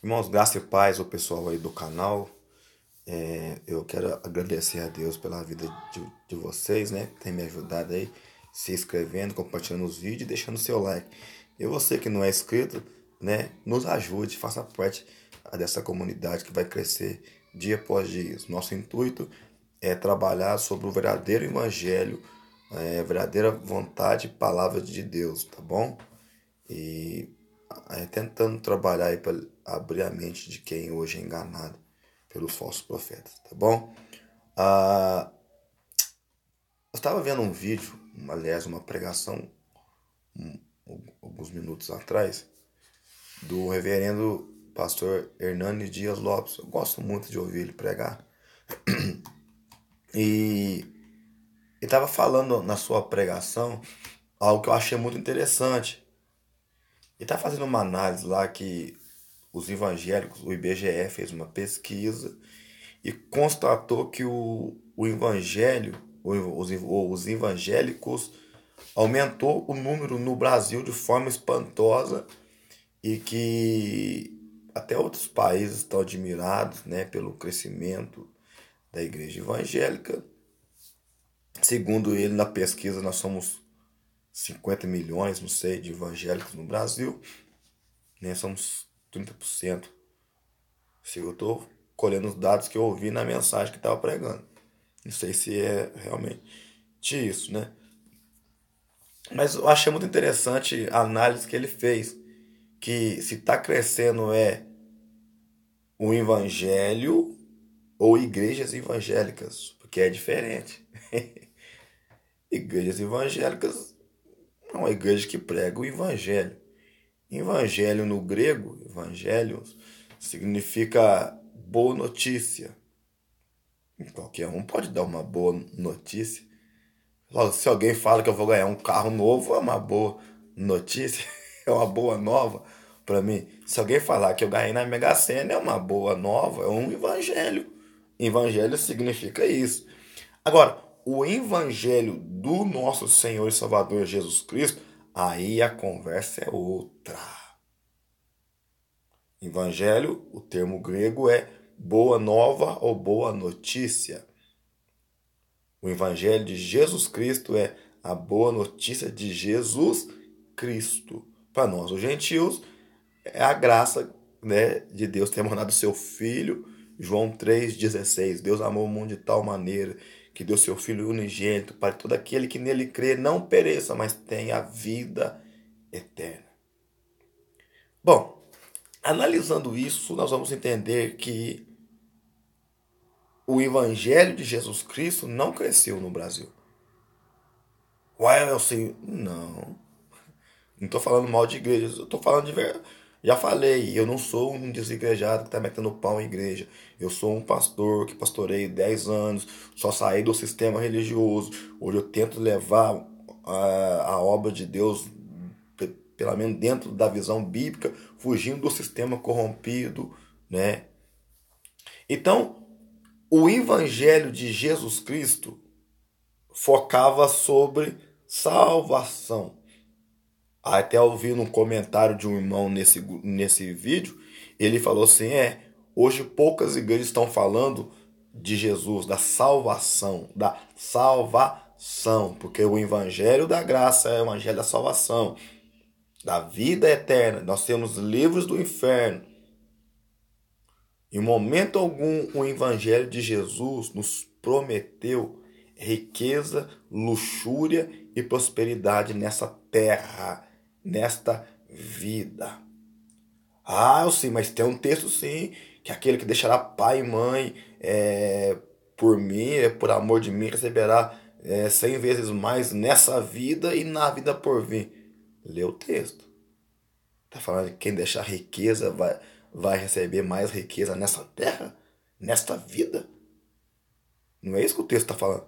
Irmãos, graça e paz ao pessoal aí do canal. Eu quero agradecer a Deus pela vida de vocês, né? Que tem me ajudado aí, se inscrevendo, compartilhando os vídeos e deixando seu like. E você que não é inscrito, né? Nos ajude, faça parte dessa comunidade que vai crescer dia após dia. Nosso intuito é trabalhar sobre o verdadeiro evangelho, a verdadeira vontade e palavra de Deus, tá bom? E tentando trabalhar aí para abrir a mente de quem hoje é enganado pelos falsos profetas, tá bom? Ah, eu estava vendo um vídeo, aliás, uma pregação, alguns minutos atrás, do reverendo pastor Hernani Dias Lopes. Eu gosto muito de ouvir ele pregar. E ele estava falando na sua pregação algo que eu achei muito interessante. Ele está fazendo uma análise lá que os evangélicos, o IBGE fez uma pesquisa e constatou que o evangelho, os evangélicos aumentou o número no Brasil de forma espantosa e que até outros países estão admirados, né, pelo crescimento da igreja evangélica. Segundo ele, na pesquisa, nós somos 50 milhões, não sei, de evangélicos no Brasil, né? Somos 30%. Se eu estou colhendo os dados que eu ouvi na mensagem que estava pregando. Não sei se é realmente isso, né? Mas eu achei muito interessante a análise que ele fez. Que se está crescendo é o evangelho ou igrejas evangélicas. Porque é diferente. Igrejas evangélicas é uma igreja que prega o evangelho. Evangelho no grego, evangelho, significa boa notícia. Qualquer um pode dar uma boa notícia. Se alguém fala que eu vou ganhar um carro novo, é uma boa notícia, é uma boa nova para mim. Se alguém falar que eu ganhei na Mega Sena, é uma boa nova, é um evangelho. Evangelho significa isso. Agora, o evangelho do nosso Senhor e Salvador Jesus Cristo, aí a conversa é outra. Evangelho, o termo grego é boa nova ou boa notícia. O Evangelho de Jesus Cristo é a boa notícia de Jesus Cristo. Para nós, os gentios, é a graça, né, de Deus ter mandado seu Filho. João 3,16. Deus amou o mundo de tal maneira que deu seu Filho unigênito para que todo aquele que nele crê não pereça, mas tenha a vida eterna. Bom, analisando isso, nós vamos entender que o Evangelho de Jesus Cristo não cresceu no Brasil. Ué, eu sei. Não. Não estou falando mal de igrejas. Eu estou falando de verdade. Já falei, eu não sou um desigrejado que está metendo pau em igreja. Eu sou um pastor que pastorei 10 anos, só saí do sistema religioso. Hoje eu tento levar a obra de Deus, pelo menos dentro da visão bíblica, fugindo do sistema corrompido, né? Então, o evangelho de Jesus Cristo focava sobre salvação. Até ouvi num comentário de um irmão nesse vídeo, ele falou assim, hoje poucas igrejas estão falando de Jesus, da salvação, porque o evangelho da graça é o evangelho da salvação, da vida eterna. Nós temos livros do inferno. Em momento algum, o evangelho de Jesus nos prometeu riqueza, luxúria e prosperidade nessa terra, nesta vida. Ah, eu sim, mas tem um texto sim, que aquele que deixará pai e mãe por mim, por amor de mim, receberá 100 vezes mais nessa vida e na vida por vir. Lê o texto. Está falando que quem deixar riqueza vai receber mais riqueza nessa terra, nesta vida. Não é isso que o texto está falando.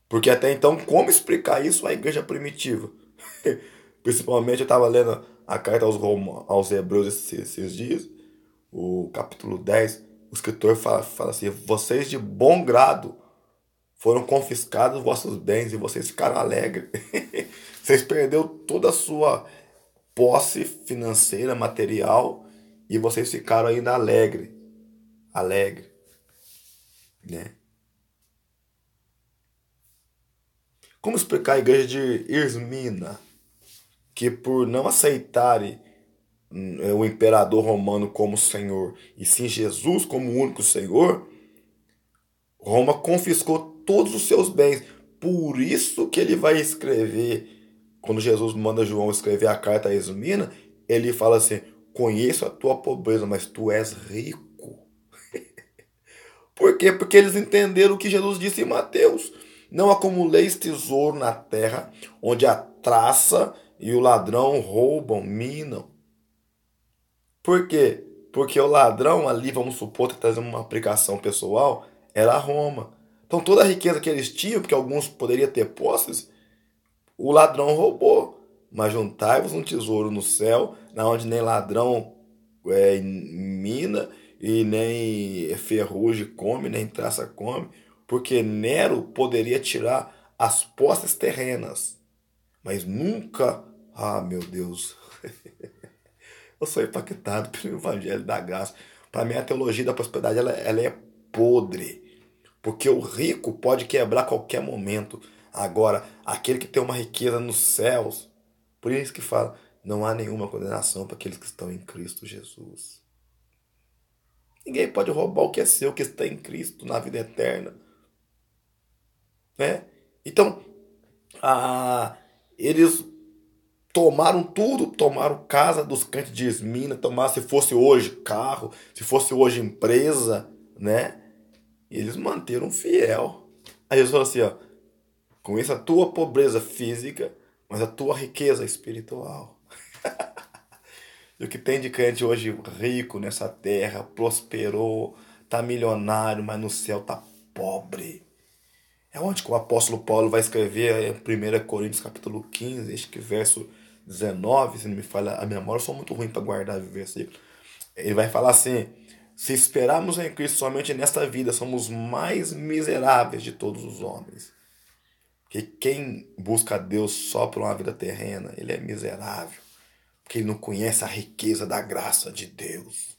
Porque até então, como explicar isso à igreja primitiva? Principalmente eu estava lendo a carta aos Hebreus esses dias, o capítulo 10, o escritor fala assim, vocês de bom grado foram confiscados vossos bens e vocês ficaram alegres. Vocês perderam toda a sua posse financeira, material, e vocês ficaram ainda alegre, né? Como explicar a igreja de Esmirna, que por não aceitarem o imperador romano como Senhor, e sim Jesus como o único Senhor, Roma confiscou todos os seus bens. Por isso que ele vai escrever, quando Jesus manda João escrever a carta a Esmirna, ele fala assim: conheço a tua pobreza, mas tu és rico. Por quê? Porque eles entenderam o que Jesus disse em Mateus: não acumuleis tesouro na terra, onde a traça e o ladrão roubam, minam. Por quê? Porque o ladrão ali, vamos supor, que trazendo uma aplicação pessoal, era Roma. Então toda a riqueza que eles tinham, porque alguns poderiam ter posses, o ladrão roubou. Mas juntai-vos um tesouro no céu, na onde nem ladrão mina e nem ferrugem come, nem traça come, porque Nero poderia tirar as posses terrenas, mas nunca, ah meu Deus, eu sou impactado pelo Evangelho da Graça. Para mim, a teologia da prosperidade ela é podre. Porque o rico pode quebrar a qualquer momento. Agora, aquele que tem uma riqueza nos céus, por isso que fala, não há nenhuma condenação para aqueles que estão em Cristo Jesus. Ninguém pode roubar o que é seu, que está em Cristo, na vida eterna. Né? Então, eles tomaram tudo, tomaram casa dos crentes de Esmina, tomaram, se fosse hoje carro, se fosse hoje empresa, né? E eles manteram fiel. Aí eles falaram assim, ó, com isso a tua pobreza física, mas a tua riqueza espiritual. E o que tem de crente hoje rico nessa terra, prosperou, tá milionário, mas no céu tá pobre. É onde que o apóstolo Paulo vai escrever em 1 Coríntios capítulo 15, acho que verso 19, se não me falha a memória, eu sou muito ruim para guardar o versículo. Ele vai falar assim: se esperarmos em Cristo somente nesta vida, somos mais miseráveis de todos os homens. Porque quem busca a Deus só por uma vida terrena, ele é miserável. Porque ele não conhece a riqueza da graça de Deus.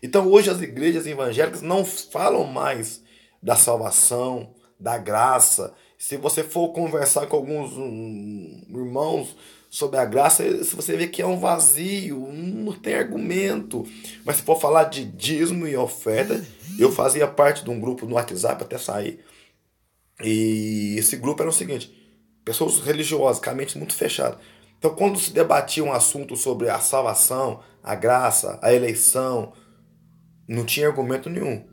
Então hoje as igrejas evangélicas não falam mais da salvação, da graça. Se você for conversar com alguns irmãos sobre a graça, você vê que é um vazio, não tem argumento. Mas se for falar de dízimo e oferta, eu fazia parte de um grupo no WhatsApp até sair. E esse grupo era o seguinte: pessoas religiosas, com a mente muito fechada. Então, quando se debatia um assunto sobre a salvação, a graça, a eleição, não tinha argumento nenhum.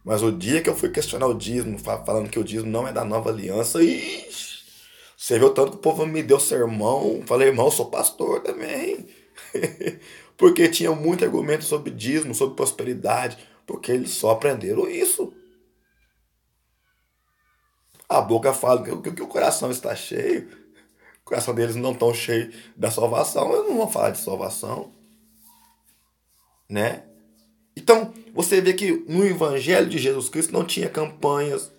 Mas o dia que eu fui questionar o dízimo, falando que o dízimo não é da nova aliança, ixi, você viu tanto que o povo me deu sermão. Falei, irmão, eu sou pastor também. Porque tinha muito argumento sobre dízimo, sobre prosperidade, porque eles só aprenderam isso. A boca fala que o coração está cheio, o coração deles não tão cheio da salvação, eu não vou falar de salvação, né? Então, você vê que no Evangelho de Jesus Cristo não tinha campanhas,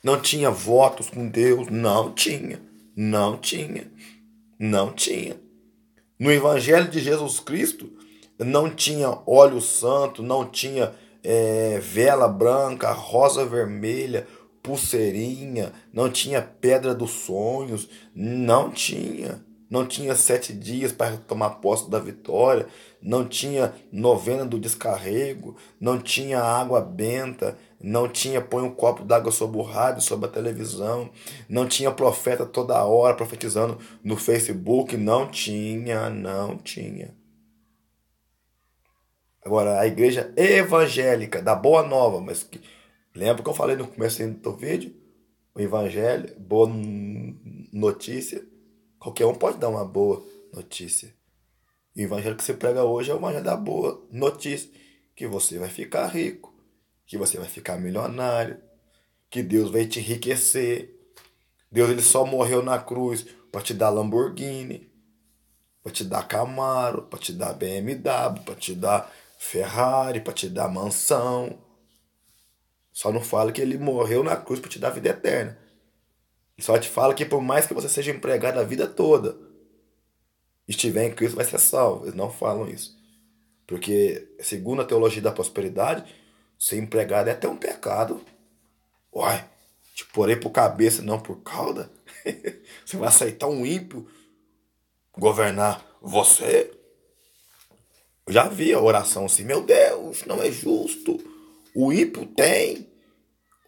não tinha votos com Deus, não tinha, não tinha, não tinha. No Evangelho de Jesus Cristo não tinha óleo santo, não tinha vela branca, rosa vermelha, pulseirinha, não tinha pedra dos sonhos, não tinha. Não tinha 7 dias para tomar posse da vitória, não tinha novena do descarrego, não tinha água benta, não tinha põe um copo d'água sobre o rádio, sobre a televisão, não tinha profeta toda hora profetizando no Facebook, não tinha, não tinha. Agora, a igreja evangélica da Boa Nova, mas que, lembra que eu falei no começo do vídeo? O evangelho, boa notícia, qualquer um pode dar uma boa notícia. E o evangelho que você prega hoje é o evangelho da boa notícia, que você vai ficar rico, que você vai ficar milionário, que Deus vai te enriquecer. Deus ele só morreu na cruz para te dar Lamborghini, para te dar Camaro, para te dar BMW, para te dar Ferrari, para te dar mansão. Só não fala que ele morreu na cruz para te dar vida eterna. Ele só te fala que por mais que você seja empregado a vida toda, estiver em Cristo vai ser salvo. Eles não falam isso. Porque, segundo a teologia da prosperidade, ser empregado é até um pecado. Uai, te porei por cabeça, não por cauda. Você vai aceitar um ímpio governar você? Eu já vi a oração assim, meu Deus, não é justo. O ímpio tem,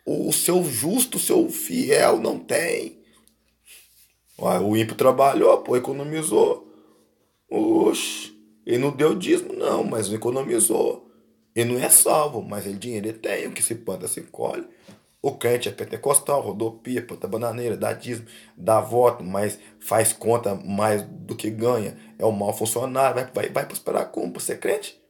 o seu justo, o seu fiel não tem. Uai, o ímpio trabalhou, pô, economizou. Oxe, ele não deu dízimo, não, mas economizou. Ele não é salvo, mas ele dinheiro ele tem, o que se planta se colhe. O crente é pentecostal, rodopia, planta bananeira, dá dízimo, dá voto, mas faz conta mais do que ganha. É um mau funcionário, vai prosperar como? Pra ser crente?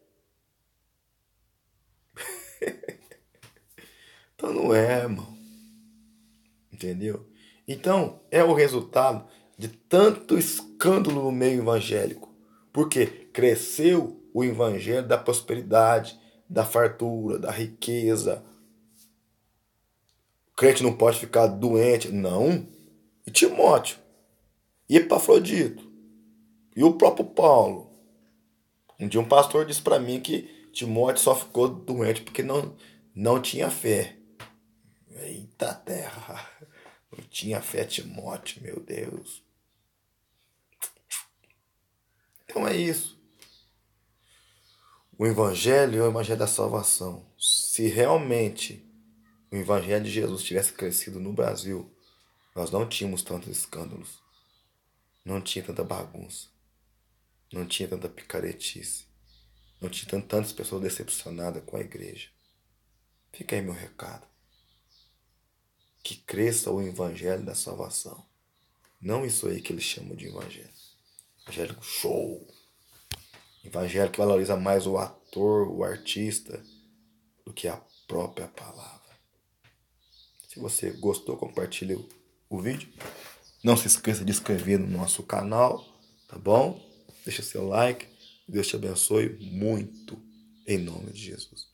Então não é, irmão. Entendeu? Então, é o resultado de tanto escândalo no meio evangélico. Porque cresceu o evangelho da prosperidade, da fartura, da riqueza. O crente não pode ficar doente. Não. E Timóteo? E Epafrodito? E o próprio Paulo? Um dia um pastor disse para mim que Timóteo só ficou doente porque não tinha fé. Eita terra! Não tinha fé, Timóteo, meu Deus. Então é isso. O Evangelho é o Evangelho da salvação. Se realmente o Evangelho de Jesus tivesse crescido no Brasil, nós não tínhamos tantos escândalos, não tinha tanta bagunça, não tinha tanta picaretice, não tinha tantas pessoas decepcionadas com a igreja. Fica aí meu recado. Que cresça o Evangelho da salvação. Não isso aí que eles chamam de Evangelho. Evangelho show. Evangelho que valoriza mais o ator, o artista, do que a própria palavra. Se você gostou, compartilhe o vídeo. Não se esqueça de inscrever no nosso canal, tá bom? Deixa seu like. Deus te abençoe muito, em nome de Jesus.